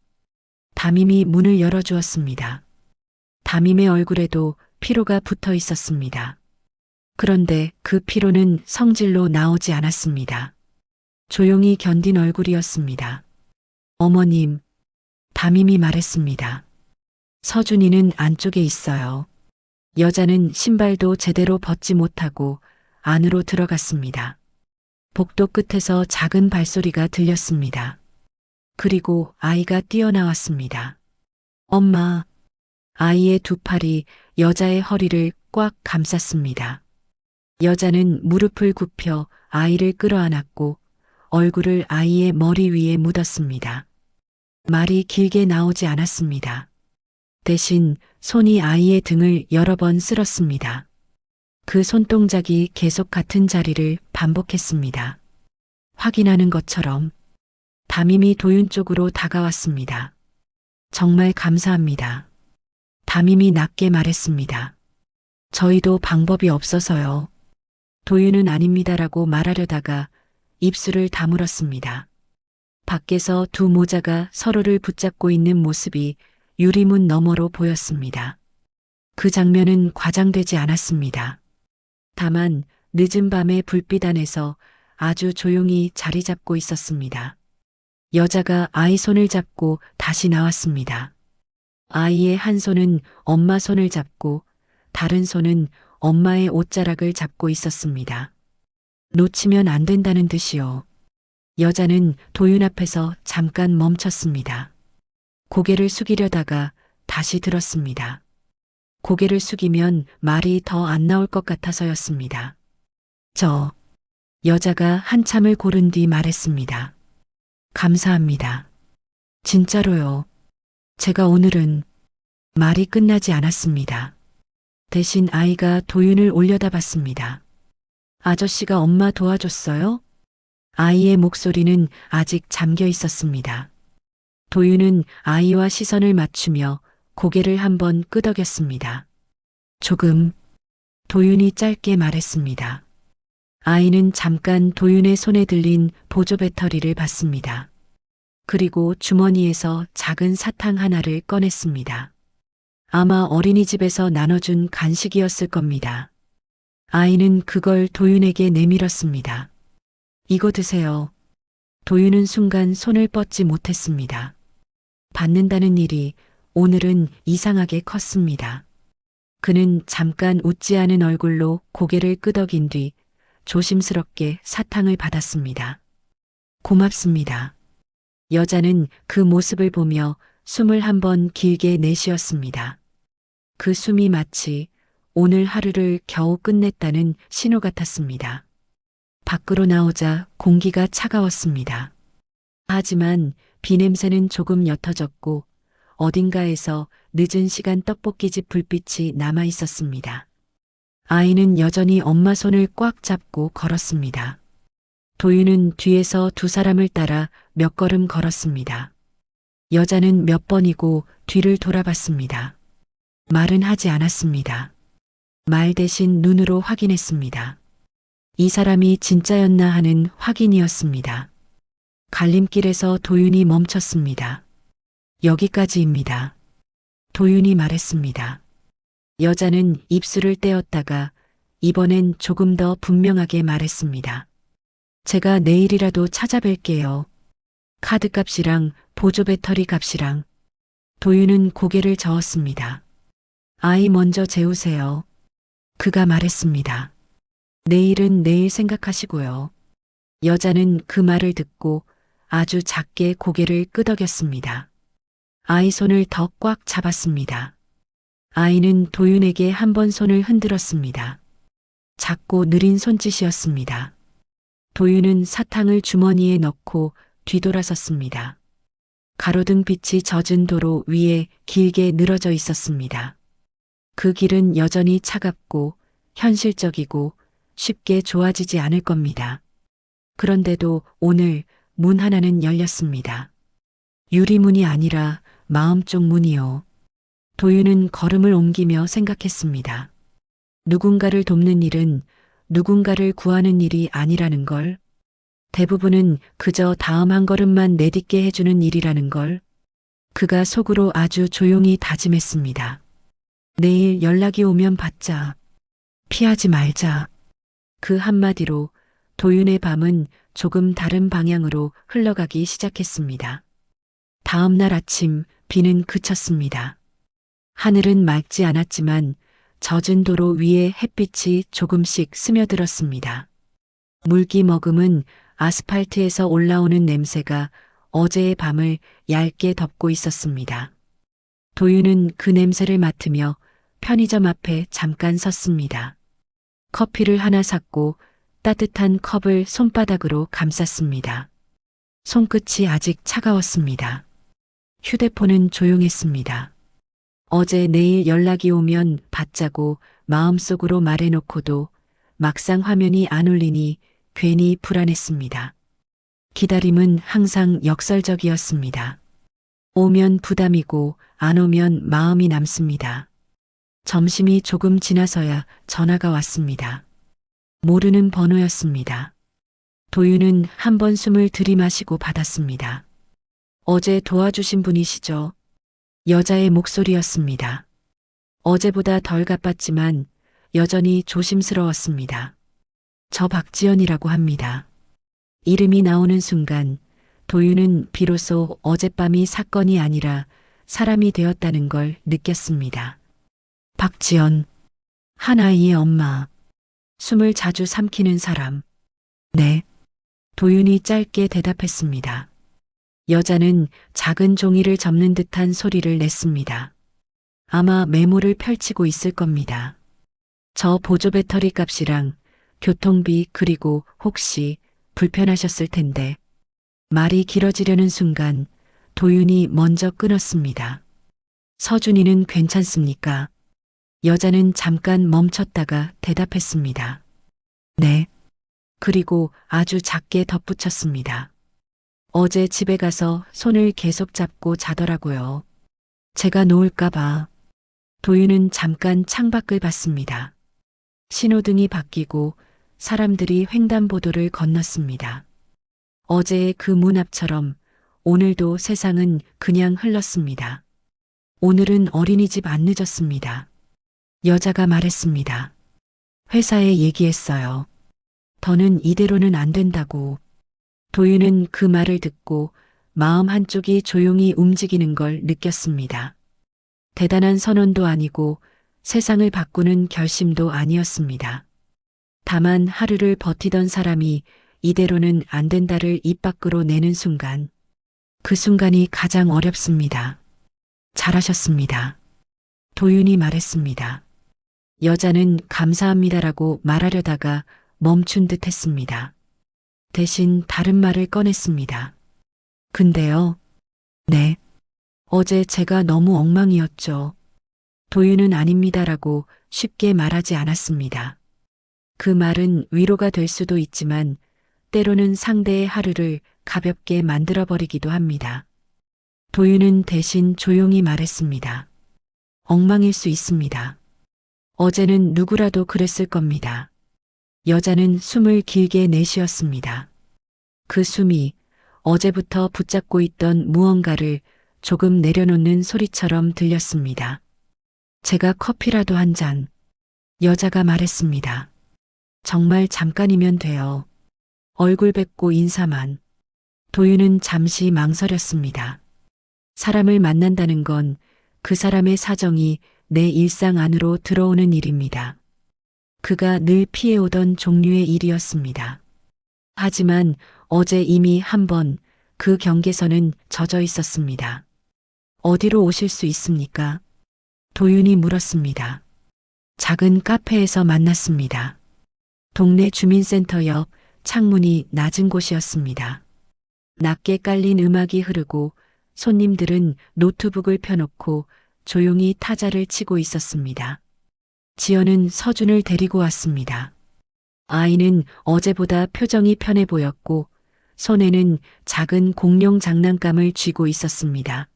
담임이 문을 열어주었습니다. 담임의 얼굴에도 피로가 붙어 있었습니다. 그런데 그 피로는 성질로 나오지 않았습니다. 조용히 견딘 얼굴이었습니다. 어머님, 담임이 말했습니다. 서준이는 안쪽에 있어요. 여자는 신발도 제대로 벗지 못하고 안으로 들어갔습니다. 복도 끝에서 작은 발소리가 들렸습니다. 그리고 아이가 뛰어나왔습니다. 엄마. 아이의 두 팔이 여자의 허리를 꽉 감쌌습니다. 여자는 무릎을 굽혀 아이를 끌어안았고 얼굴을 아이의 머리 위에 묻었습니다. 말이 길게 나오지 않았습니다. 대신 손이 아이의 등을 여러 번 쓸었습니다. 그 손동작이 계속 같은 자리를 반복했습니다. 확인하는 것처럼. 담임이 도윤 쪽으로 다가왔습니다. 정말 감사합니다. 담임이 낮게 말했습니다. 저희도 방법이 없어서요. 도윤은 아닙니다라고 말하려다가 입술을 다물었습니다. 밖에서 두 모자가 서로를 붙잡고 있는 모습이 유리문 너머로 보였습니다. 그 장면은 과장되지 않았습니다. 다만 늦은 밤의 불빛 안에서 아주 조용히 자리 잡고 있었습니다. 여자가 아이 손을 잡고 다시 나왔습니다. 아이의 한 손은 엄마 손을 잡고 다른 손은 엄마의 옷자락을 잡고 있었습니다. 놓치면 안 된다는 듯이요. 여자는 도윤 앞에서 잠깐 멈췄습니다. 고개를 숙이려다가 다시 들었습니다. 고개를 숙이면 말이 더 안 나올 것 같아서였습니다. 여자가 한참을 고른 뒤 말했습니다. 감사합니다. 진짜로요. 제가 오늘은 말이 끝나지 않았습니다. 대신 아이가 도윤을 올려다봤습니다. 아저씨가 엄마 도와줬어요? 아이의 목소리는 아직 잠겨 있었습니다. 도윤은 아이와 시선을 맞추며 고개를 한번 끄덕였습니다. 조금, 도윤이 짧게 말했습니다. 아이는 잠깐 도윤의 손에 들린 보조 배터리를 봤습니다. 그리고 주머니에서 작은 사탕 하나를 꺼냈습니다. 아마 어린이집에서 나눠준 간식이었을 겁니다. 아이는 그걸 도윤에게 내밀었습니다. 이거 드세요. 도윤은 순간 손을 뻗지 못했습니다. 받는다는 일이 오늘은 이상하게 컸습니다. 그는 잠깐 웃지 않은 얼굴로 고개를 끄덕인 뒤 조심스럽게 사탕을 받았습니다. 고맙습니다. 여자는 그 모습을 보며 숨을 한번 길게 내쉬었습니다. 그 숨이 마치 오늘 하루를 겨우 끝냈다는 신호 같았습니다. 밖으로 나오자 공기가 차가웠습니다. 하지만 비 냄새는 조금 옅어졌고 어딘가에서 늦은 시간 떡볶이집 불빛이 남아 있었습니다. 아이는 여전히 엄마 손을 꽉 잡고 걸었습니다. 도윤은 뒤에서 두 사람을 따라 몇 걸음 걸었습니다. 여자는 몇 번이고 뒤를 돌아봤습니다. 말은 하지 않았습니다. 말 대신 눈으로 확인했습니다. 이 사람이 진짜였나 하는 확인이었습니다. 갈림길에서 도윤이 멈췄습니다. 여기까지입니다. 도윤이 말했습니다. 여자는 입술을 떼었다가 이번엔 조금 더 분명하게 말했습니다. 제가 내일이라도 찾아뵐게요. 카드값이랑 보조 배터리 값이랑. 도윤은 고개를 저었습니다. 아이 먼저 재우세요. 그가 말했습니다. 내일은 내일 생각하시고요. 여자는 그 말을 듣고 아주 작게 고개를 끄덕였습니다. 아이 손을 더 꽉 잡았습니다. 아이는 도윤에게 한 번 손을 흔들었습니다. 작고 느린 손짓이었습니다. 도윤은 사탕을 주머니에 넣고 뒤돌아섰습니다. 가로등 빛이 젖은 도로 위에 길게 늘어져 있었습니다. 그 길은 여전히 차갑고 현실적이고 쉽게 좋아지지 않을 겁니다. 그런데도 오늘 문 하나는 열렸습니다. 유리문이 아니라 마음 쪽 문이요. 도윤은 걸음을 옮기며 생각했습니다. 누군가를 돕는 일은 누군가를 구하는 일이 아니라는 걸. 대부분은 그저 다음 한 걸음만 내딛게 해주는 일이라는 걸. 그가 속으로 아주 조용히 다짐했습니다. 내일 연락이 오면 받자. 피하지 말자. 그 한마디로 도윤의 밤은 조금 다른 방향으로 흘러가기 시작했습니다. 다음 날 아침 비는 그쳤습니다. 하늘은 맑지 않았지만 젖은 도로 위에 햇빛이 조금씩 스며들었습니다. 물기 머금은 아스팔트에서 올라오는 냄새가 어제의 밤을 얇게 덮고 있었습니다. 도윤은 그 냄새를 맡으며 편의점 앞에 잠깐 섰습니다. 커피를 하나 샀고 따뜻한 컵을 손바닥으로 감쌌습니다. 손끝이 아직 차가웠습니다. 휴대폰은 조용했습니다. 어제 내일 연락이 오면 받자고 마음속으로 말해놓고도 막상 화면이 안 울리니 괜히 불안했습니다. 기다림은 항상 역설적이었습니다. 오면 부담이고 안 오면 마음이 남습니다. 점심이 조금 지나서야 전화가 왔습니다. 모르는 번호였습니다. 도윤은 한 번 숨을 들이마시고 받았습니다. 어제 도와주신 분이시죠? 여자의 목소리였습니다. 어제보다 덜 가빴지만 여전히 조심스러웠습니다. 저 박지연이라고 합니다. 이름이 나오는 순간 도윤은 비로소 어젯밤이 사건이 아니라 사람이 되었다는 걸 느꼈습니다. 박지연, 한 아이의 엄마, 숨을 자주 삼키는 사람. 네. 도윤이 짧게 대답했습니다. 여자는 작은 종이를 접는 듯한 소리를 냈습니다. 아마 메모를 펼치고 있을 겁니다. 저 보조 배터리 값이랑 교통비 그리고 혹시 불편하셨을 텐데 말이 길어지려는 순간 도윤이 먼저 끊었습니다. 서준이는 괜찮습니까? 여자는 잠깐 멈췄다가 대답했습니다. 네. 그리고 아주 작게 덧붙였습니다. 어제 집에 가서 손을 계속 잡고 자더라고요. 제가 놓을까봐. 도윤은 잠깐 창밖을 봤습니다. 신호등이 바뀌고 사람들이 횡단보도를 건넜습니다. 어제의 그 문 앞처럼 오늘도 세상은 그냥 흘렀습니다. 오늘은 어린이집 안 늦었습니다. 여자가 말했습니다. 회사에 얘기했어요. 더는 이대로는 안 된다고. 도윤은 그 말을 듣고 마음 한쪽이 조용히 움직이는 걸 느꼈습니다. 대단한 선언도 아니고 세상을 바꾸는 결심도 아니었습니다. 다만 하루를 버티던 사람이 이대로는 안 된다를 입 밖으로 내는 순간, 그 순간이 가장 어렵습니다. 잘하셨습니다. 도윤이 말했습니다. 여자는 감사합니다라고 말하려다가 멈춘 듯 했습니다. 대신 다른 말을 꺼냈습니다. 근데요. 네. 어제 제가 너무 엉망이었죠. 도윤은 아닙니다라고 쉽게 말하지 않았습니다. 그 말은 위로가 될 수도 있지만 때로는 상대의 하루를 가볍게 만들어버리기도 합니다. 도윤은 대신 조용히 말했습니다. 엉망일 수 있습니다. 어제는 누구라도 그랬을 겁니다. 여자는 숨을 길게 내쉬었습니다. 그 숨이 어제부터 붙잡고 있던 무언가를 조금 내려놓는 소리처럼 들렸습니다. 제가 커피라도 한 잔. 여자가 말했습니다. 정말 잠깐이면 돼요. 얼굴 뵙고 인사만. 도윤은 잠시 망설였습니다. 사람을 만난다는 건 그 사람의 사정이 내 일상 안으로 들어오는 일입니다. 그가 늘 피해오던 종류의 일이었습니다. 하지만 어제 이미 한 번 그 경계선은 젖어 있었습니다. 어디로 오실 수 있습니까? 도윤이 물었습니다. 작은 카페에서 만났습니다. 동네 주민센터 옆 창문이 낮은 곳이었습니다. 낮게 깔린 음악이 흐르고 손님들은 노트북을 펴놓고 조용히 타자를 치고 있었습니다. 지연은 서준을 데리고 왔습니다. 아이는 어제보다 표정이 편해 보였고 손에는 작은 공룡 장난감을 쥐고 있었습니다.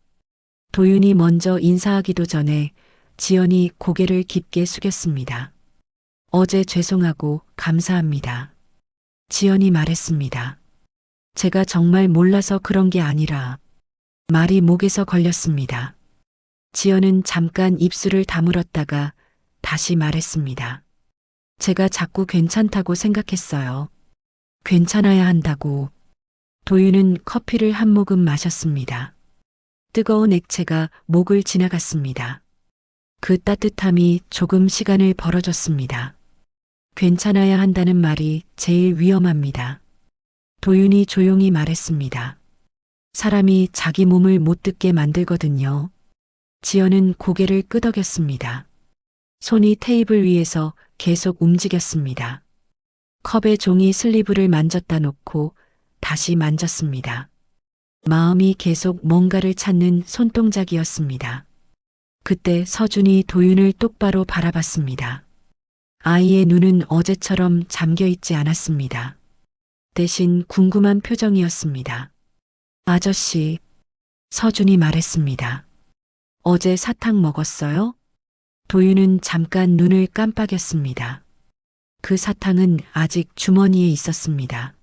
도윤이 먼저 인사하기도 전에 지연이 고개를 깊게 숙였습니다. 어제 죄송하고 감사합니다. 지연이 말했습니다. 제가 정말 몰라서 그런 게 아니라. 말이 목에서 걸렸습니다. 지연은 잠깐 입술을 다물었다가 다시 말했습니다. 제가 자꾸 괜찮다고 생각했어요. 괜찮아야 한다고. 도윤은 커피를 한 모금 마셨습니다. 뜨거운 액체가 목을 지나갔습니다. 그 따뜻함이 조금 시간을 벌어줬습니다. 괜찮아야 한다는 말이 제일 위험합니다. 도윤이 조용히 말했습니다. 사람이 자기 몸을 못 듣게 만들거든요. 지연은 고개를 끄덕였습니다. 손이 테이블 위에서 계속 움직였습니다. 컵에 종이 슬리브를 만졌다 놓고 다시 만졌습니다. 마음이 계속 뭔가를 찾는 손동작이었습니다. 그때 서준이 도윤을 똑바로 바라봤습니다. 아이의 눈은 어제처럼 잠겨있지 않았습니다. 대신 궁금한 표정이었습니다. 아저씨, 서준이 말했습니다. 어제 사탕 먹었어요? 도윤은 잠깐 눈을 깜빡였습니다. 그 사탕은 아직 주머니에 있었습니다.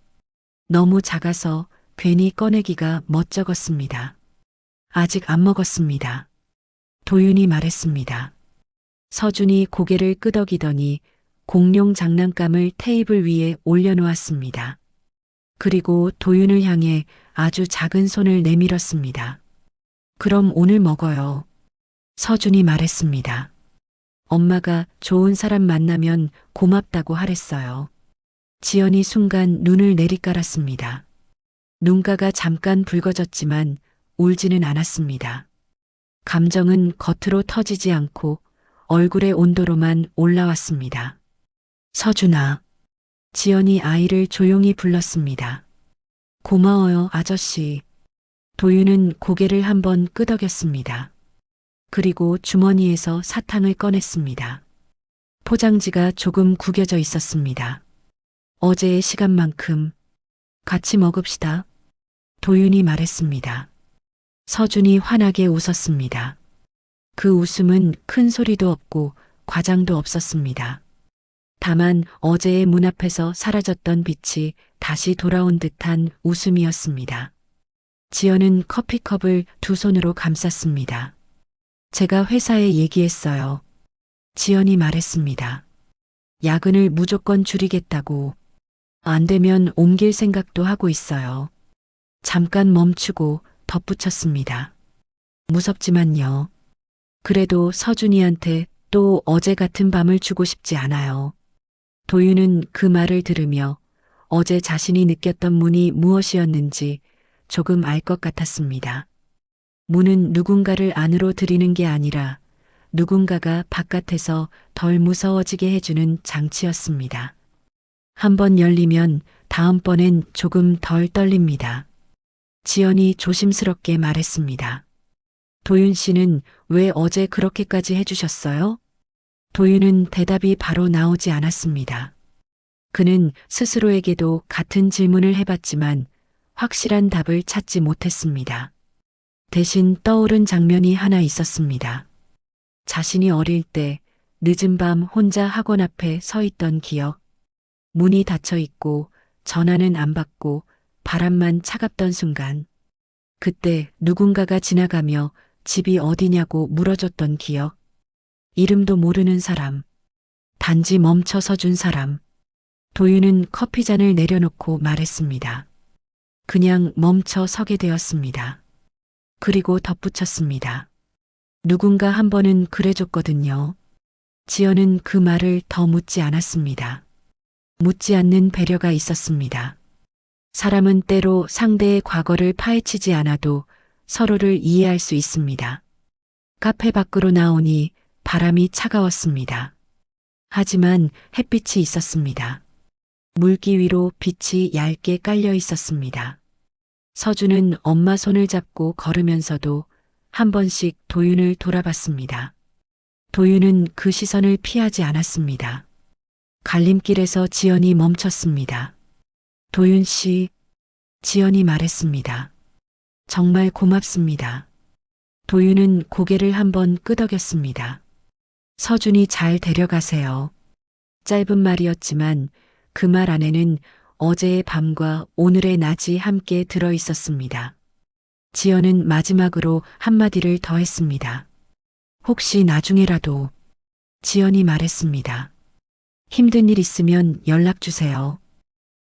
너무 작아서 괜히 꺼내기가 멋쩍었습니다. 아직 안 먹었습니다. 도윤이 말했습니다. 서준이 고개를 끄덕이더니 공룡 장난감을 테이블 위에 올려놓았습니다. 그리고 도윤을 향해 아주 작은 손을 내밀었습니다. 그럼 오늘 먹어요. 서준이 말했습니다. 엄마가 좋은 사람 만나면 고맙다고 하랬어요. 지연이 순간 눈을 내리깔았습니다. 눈가가 잠깐 붉어졌지만 울지는 않았습니다. 감정은 겉으로 터지지 않고 얼굴의 온도로만 올라왔습니다. 서준아. 지연이 아이를 조용히 불렀습니다. 고마워요, 아저씨. 도윤은 고개를 한번 끄덕였습니다. 그리고 주머니에서 사탕을 꺼냈습니다. 포장지가 조금 구겨져 있었습니다. 어제의 시간만큼 같이 먹읍시다. 도윤이 말했습니다. 서준이 환하게 웃었습니다. 그 웃음은 큰 소리도 없고 과장도 없었습니다. 다만 어제의 문 앞에서 사라졌던 빛이 다시 돌아온 듯한 웃음이었습니다. 지연은 커피컵을 두 손으로 감쌌습니다. 제가 회사에 얘기했어요. 지연이 말했습니다. 야근을 무조건 줄이겠다고. 안 되면 옮길 생각도 하고 있어요. 잠깐 멈추고 덧붙였습니다. 무섭지만요. 그래도 서준이한테 또 어제 같은 밤을 주고 싶지 않아요. 도윤은 그 말을 들으며 어제 자신이 느꼈던 문이 무엇이었는지 조금 알 것 같았습니다. 문은 누군가를 안으로 들이는 게 아니라 누군가가 바깥에서 덜 무서워지게 해주는 장치였습니다. 한번 열리면 다음번엔 조금 덜 떨립니다. 지연이 조심스럽게 말했습니다. 도윤 씨는 왜 어제 그렇게까지 해주셨어요? 도윤은 대답이 바로 나오지 않았습니다. 그는 스스로에게도 같은 질문을 해봤지만 확실한 답을 찾지 못했습니다. 대신 떠오른 장면이 하나 있었습니다. 자신이 어릴 때 늦은 밤 혼자 학원 앞에 서 있던 기억. 문이 닫혀 있고 전화는 안 받고 바람만 차갑던 순간. 그때 누군가가 지나가며 집이 어디냐고 물어줬던 기억. 이름도 모르는 사람. 단지 멈춰서 준 사람. 도윤은 커피잔을 내려놓고 말했습니다. 그냥 멈춰 서게 되었습니다. 그리고 덧붙였습니다. 누군가 한 번은 그래줬거든요. 지연은 그 말을 더 묻지 않았습니다. 묻지 않는 배려가 있었습니다. 사람은 때로 상대의 과거를 파헤치지 않아도 서로를 이해할 수 있습니다. 카페 밖으로 나오니 바람이 차가웠습니다. 하지만 햇빛이 있었습니다. 물기 위로 빛이 얇게 깔려 있었습니다. 서준은 엄마 손을 잡고 걸으면서도 한 번씩 도윤을 돌아봤습니다. 도윤은 그 시선을 피하지 않았습니다. 갈림길에서 지연이 멈췄습니다. 도윤 씨, 지연이 말했습니다. 정말 고맙습니다. 도윤은 고개를 한번 끄덕였습니다. 서준이 잘 데려가세요. 짧은 말이었지만 그 말 안에는 어제의 밤과 오늘의 낮이 함께 들어 있었습니다. 지연은 마지막으로 한마디를 더 했습니다. 혹시 나중에라도. 지연이 말했습니다. 힘든 일 있으면 연락 주세요.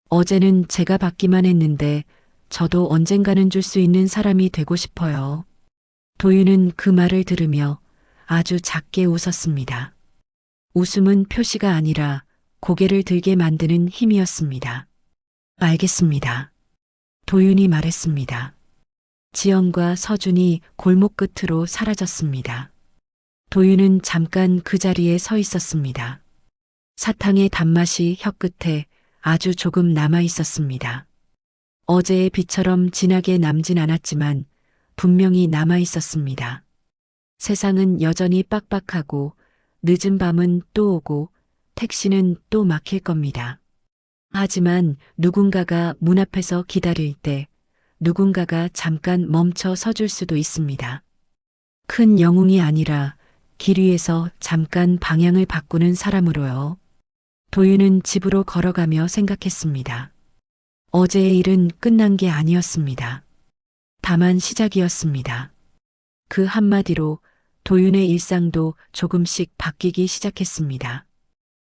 어제는 제가 받기만 했는데 저도 언젠가는 줄 수 있는 사람이 되고 싶어요. 도윤은 그 말을 들으며 아주 작게 웃었습니다. 웃음은 표시가 아니라 고개를 들게 만드는 힘이었습니다. 알겠습니다. 도윤이 말했습니다. 지연과 서준이 골목 끝으로 사라졌습니다. 도윤은 잠깐 그 자리에 서 있었습니다. 사탕의 단맛이 혀끝에 아주 조금 남아 있었습니다. 어제의 비처럼 진하게 남진 않았지만 분명히 남아 있었습니다. 세상은 여전히 빡빡하고 늦은 밤은 또 오고 택시는 또 막힐 겁니다. 하지만 누군가가 문 앞에서 기다릴 때 누군가가 잠깐 멈춰 서줄 수도 있습니다. 큰 영웅이 아니라 길 위에서 잠깐 방향을 바꾸는 사람으로요. 도윤은 집으로 걸어가며 생각했습니다. 어제의 일은 끝난 게 아니었습니다. 다만 시작이었습니다. 그 한마디로 도윤의 일상도 조금씩 바뀌기 시작했습니다.